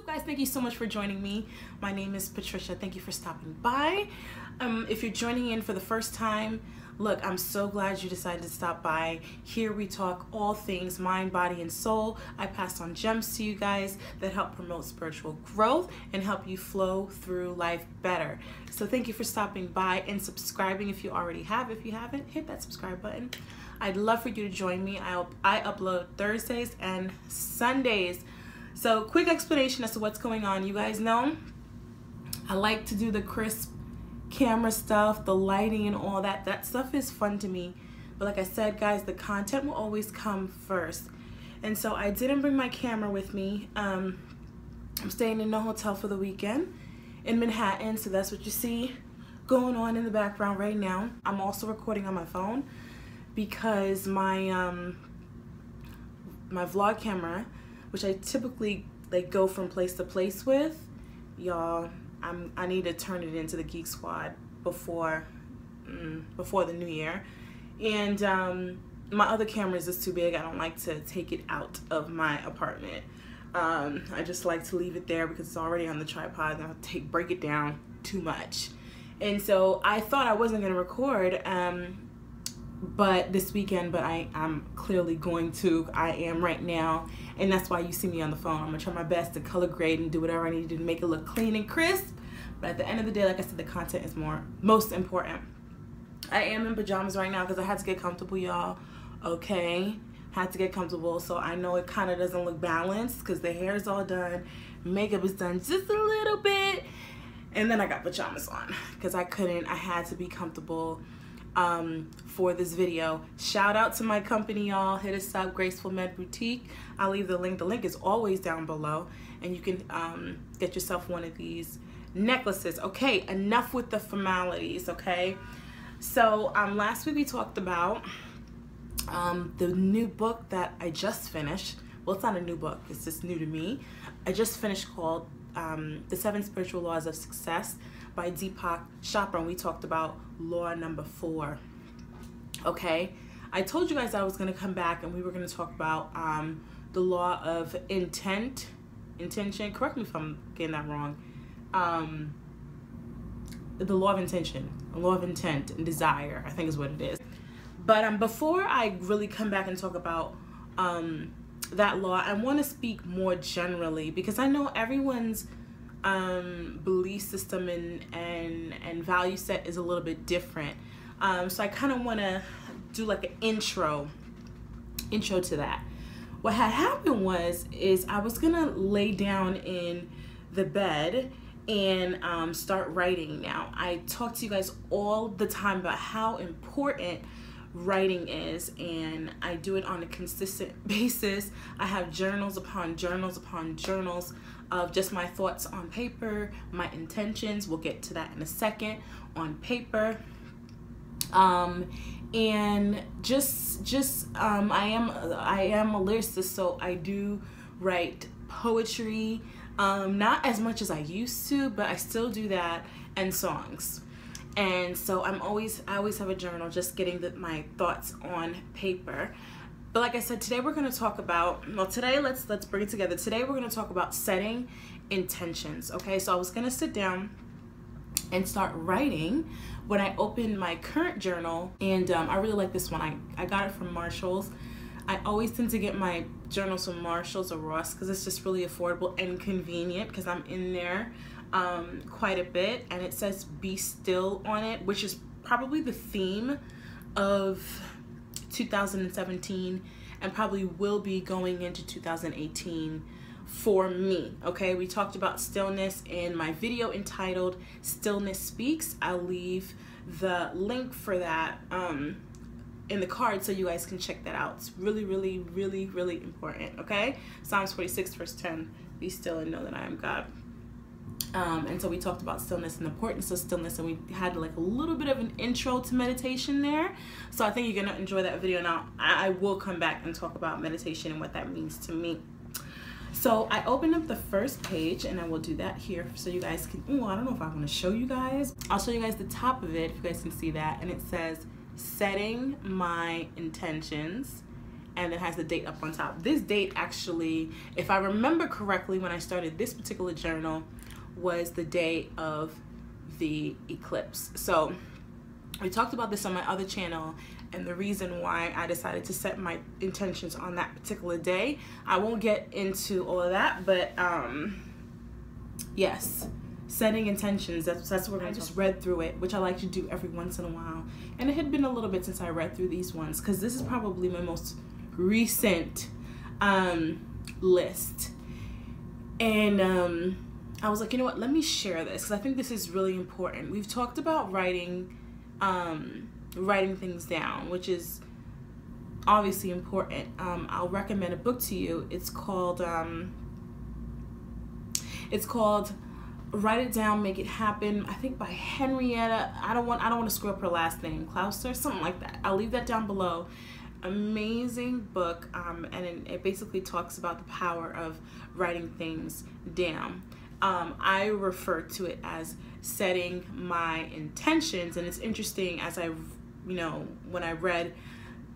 up, guys? Thank you so much for joining me. My name is Patricia. Thank you for stopping by. If you're joining in for the first time, look, I'm so glad you decided to stop by. Here we talk all things mind, body, and soul. I pass on gems to you guys that help promote spiritual growth and help you flow through life better. So thank you for stopping by and subscribing if you already have. If you haven't, hit that subscribe button. I'd love for you to join me. I upload Thursdays and Sundays. So quick explanation as to what's going on. You guys know I like to do the crisp camera stuff, the lighting and all that. That stuff is fun to me. But like I said, guys, the content will always come first. And so I didn't bring my camera with me. I'm staying in a hotel for the weekend in Manhattan. So that's what you see going on in the background right now. I'm also recording on my phone because my my vlog camera, which I typically like go from place to place with, y'all, I need to turn it into the Geek Squad before the new year. And my other camera is just too big. I don't like to take it out of my apartment. I just like to leave it there because it's already on the tripod and I'll break it down too much. And so I thought I wasn't gonna record but this weekend, but I'm clearly going to. I am right now, and that's why you see me on the phone. I'm gonna try my best to color grade and do whatever I need to do to make it look clean and crisp. But at the end of the day, like I said, the content is most important. I am in pajamas right now because I had to get comfortable, y'all. Okay, had to get comfortable. So I know it kind of doesn't look balanced because the hair is all done, makeup is done just a little bit, and then I got pajamas on because I had to be comfortable for this video. Shout out to my company, y'all. Hit us up, Graceful Med Boutique. I'll leave the link. The link is always down below, and you can get yourself one of these necklaces. Okay, enough with the formalities. Okay, so last week we talked about the new book that I just finished. Well, it's not a new book, it's just new to me. I just finished, called The 7 Spiritual Laws of Success by Deepak Chopra, and we talked about law number 4. Okay, I told you guys I was going to come back and we were going to talk about the law of intention. Correct me if I'm getting that wrong. The law of intention, the law of intent and desire, I think is what it is. But before I really come back and talk about that law, I want to speak more generally because I know everyone's belief system and value set is a little bit different. So I kind of want to do like an intro to that. What had happened is I was gonna lay down in the bed and start writing. Now, I talk to you guys all the time about how important writing is, and I do it on a consistent basis. I have journals upon journals upon journals of just my thoughts on paper, my intentions. We'll get to that in a second. On paper, and I am a lyricist, so I do write poetry, not as much as I used to, but I still do that, and songs. And so I always have a journal, just getting my thoughts on paper. But like I said, today we're going to talk about, well, today let's bring it together. Today we're going to talk about setting intentions. Okay, so I was going to sit down and start writing when I opened my current journal, and I really like this one. I got it from Marshall's. I always tend to get my journals from Marshall's or Ross because it's just really affordable and convenient because I'm in there quite a bit, and it says "Be Still" on it, which is probably the theme of 2017 and probably will be going into 2018 for me. Okay, we talked about stillness in my video entitled Stillness Speaks. I'll leave the link for that in the card so you guys can check that out. It's really, really, really, really important. Okay, Psalms 46 verse 10, be still and know that I am God. And so we talked about stillness and the importance of stillness, and we had like a little bit of an intro to meditation there. So I think you're gonna enjoy that video. Now I will come back and talk about meditation and what that means to me. So I opened up the first page, and I will do that here so you guys can, oh, I don't know if I want to show you guys. I'll show you guys the top of it if you guys can see that, and it says setting my intentions and it has the date up on top. This date actually, if I remember correctly, when I started this particular journal, was the day of the eclipse. So we talked about this on my other channel, and the reason why I decided to set my intentions on that particular day. I won't get into all of that, but yes, setting intentions, that's what we're going to just read through it, which I like to do every once in a while. And it had been a little bit since I read through these ones, because this is probably my most recent list. And I was like, you know what, let me share this, because I think this is really important. We've talked about writing things down, which is obviously important. I'll recommend a book to you. It's called Write It Down, Make It Happen, I think by Henrietta. I don't want to screw up her last name, Klauser, something like that. I'll leave that down below. Amazing book, and it basically talks about the power of writing things down. I refer to it as setting my intentions, and it's interesting, as when I read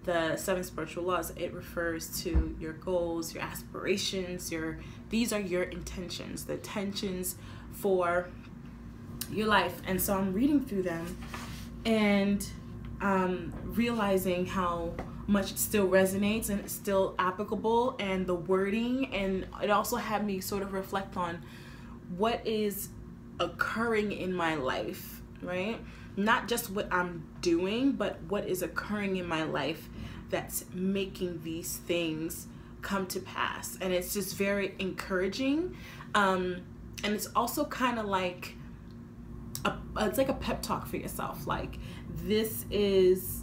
the 7 spiritual laws, it refers to your goals, your aspirations, these are your intentions, the intentions for your life. And so I'm reading through them and realizing how much it still resonates and it's still applicable, and the wording, and it also had me sort of reflect on what is occurring in my life, right? Not just what I'm doing, but what is occurring in my life that's making these things come to pass. And it's just very encouraging. And it's also kind of like it's like a pep talk for yourself. Like, this is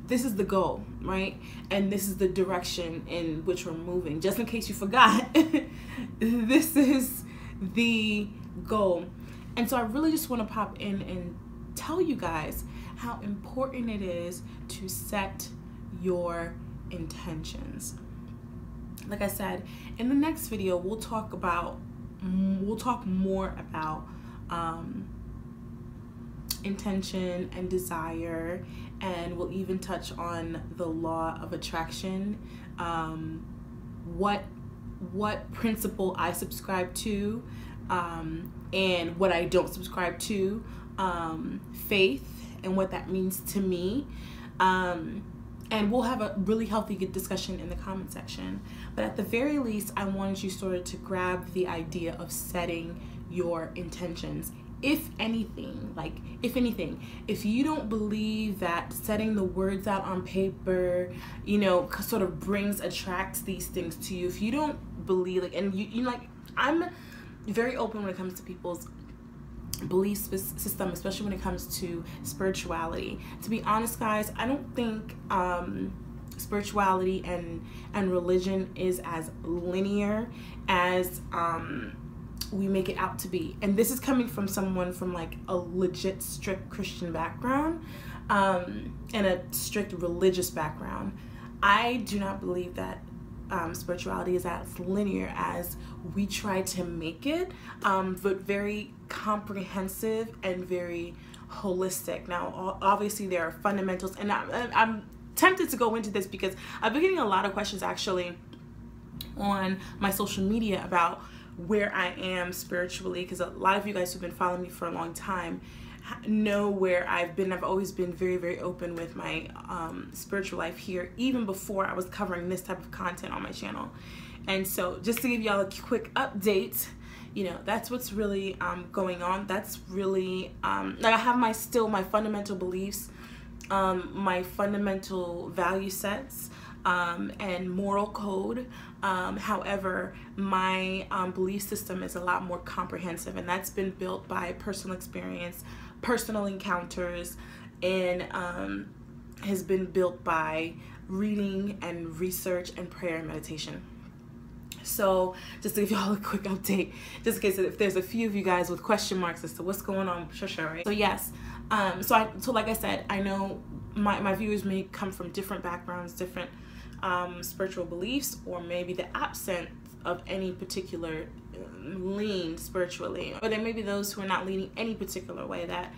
the goal, right? And this is the direction in which we're moving. Just in case you forgot, this is the goal. And so I really just want to pop in and tell you guys how important it is to set your intentions. Like I said, in the next video, we'll talk more about intention and desire, and we'll even touch on the law of attraction, what principle I subscribe to, and what I don't subscribe to, faith and what that means to me, and we'll have a really healthy, good discussion in the comment section. But at the very least, I wanted you sort of to grab the idea of setting your intentions. If anything, if you don't believe that setting the words out on paper, sort of attracts these things to you, if you don't believe, I'm very open when it comes to people's belief system, especially when it comes to spirituality. To be honest, guys, I don't think spirituality and religion is as linear as we make it out to be. And this is coming from someone from like a legit strict Christian background, and a strict religious background. I do not believe that spirituality is as linear as we try to make it, but very comprehensive and very holistic. Now, obviously there are fundamentals, and I'm tempted to go into this because I've been getting a lot of questions actually on my social media about where I am spiritually, because a lot of you guys who've been following me for a long time know where I've been. I've always been very, very open with my spiritual life here, even before I was covering this type of content on my channel. And so just to give y'all a quick update, that's what's really going on. That's really like, I have my fundamental beliefs, my fundamental value sets, and moral code. However, my belief system is a lot more comprehensive, and that's been built by personal experience, personal encounters, and has been built by reading and research and prayer and meditation. So just to give y'all a quick update, just in case if there's a few of you guys with question marks as to what's going on with Patricia, right? So yes, so like I said, I know my viewers may come from different backgrounds, different spiritual beliefs, or maybe the absence of any particular lean spiritually, or there may be those who are not leaning any particular way, that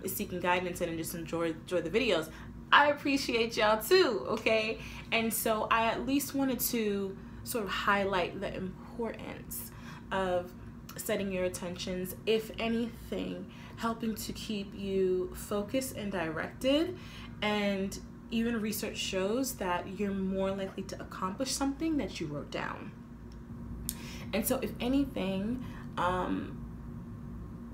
is seeking guidance and just enjoy the videos. I appreciate y'all too, okay? And so I at least wanted to sort of highlight the importance of setting your intentions, if anything, helping to keep you focused and directed. And even research shows that you're more likely to accomplish something that you wrote down. And so if anything,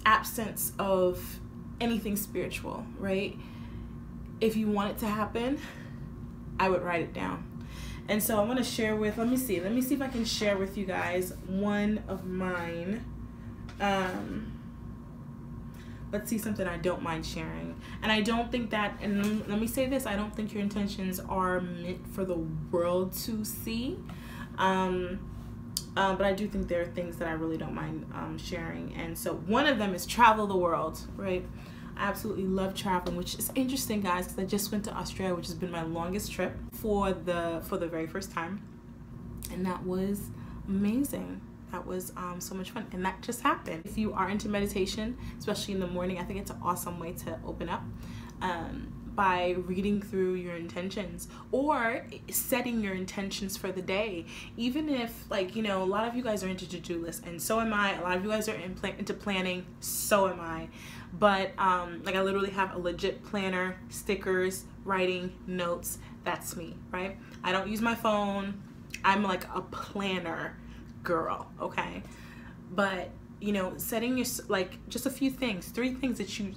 absence of anything spiritual, right? If you want it to happen, I would write it down. And so I want to share with, let me see if I can share with you guys one of mine. Let's see, something I don't mind sharing. And I don't think that, and let me say this, I don't think your intentions are meant for the world to see. But I do think there are things that I really don't mind sharing. And so one of them is travel the world, right? I absolutely love traveling, which is interesting, guys, because I just went to Australia, which has been my longest trip for the very first time. And that was amazing. That was so much fun, and that just happened. If you are into meditation, especially in the morning, I think it's an awesome way to open up by reading through your intentions or setting your intentions for the day. Even if, like, you know, a lot of you guys are into to-do lists, and so am I. A lot of you guys are into planning, so am I. But like, I literally have a legit planner, stickers, writing, notes. That's me, right? I don't use my phone. I'm like a planner girl, okay? But, you know, setting your, like, just a few things, 3 things that you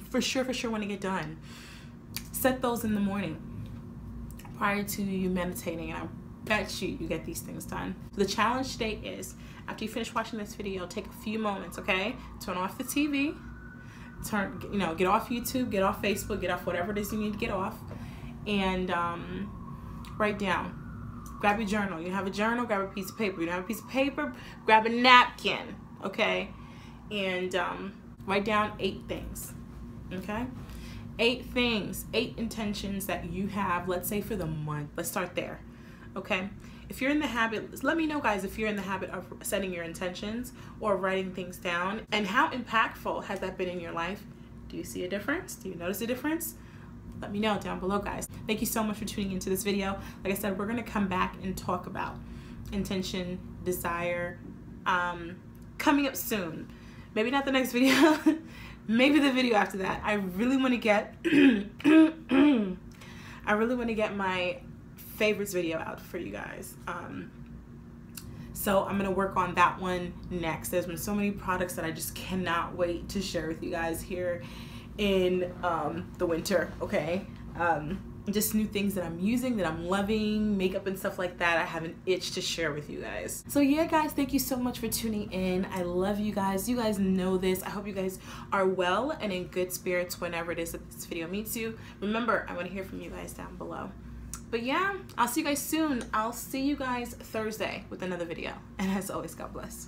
for sure want to get done. Set those in the morning prior to you meditating, and I bet you get these things done. The challenge today is, after you finish watching this video, take a few moments, okay? Turn off the TV, get off YouTube, get off Facebook, get off whatever it is you need to get off, and write down. Grab your journal. You have a journal, grab a piece of paper. You don't have a piece of paper, grab a napkin, okay? And write down 8 things, okay? 8 things, 8 intentions that you have, let's say for the month. Let's start there, okay? If you're in the habit, let me know, guys, if you're in the habit of setting your intentions or writing things down, and how impactful has that been in your life? Do you see a difference? Do you notice a difference? Let me know down below, guys. Thank you so much for tuning into this video. Like I said, we're gonna come back and talk about intention, desire, coming up soon. Maybe not the next video, maybe the video after that. I really want to get my favorites video out for you guys. So I'm gonna work on that one next. There's been so many products that I just cannot wait to share with you guys here in the winter, okay? Just new things that I'm using, that I'm loving, makeup and stuff like that. I have an itch to share with you guys. So yeah, guys, thank you so much for tuning in. I love you guys. You guys know this. I hope you guys are well and in good spirits whenever it is that this video meets you. Remember, I want to hear from you guys down below. But yeah, I'll see you guys soon. I'll see you guys Thursday with another video. And as always, God bless.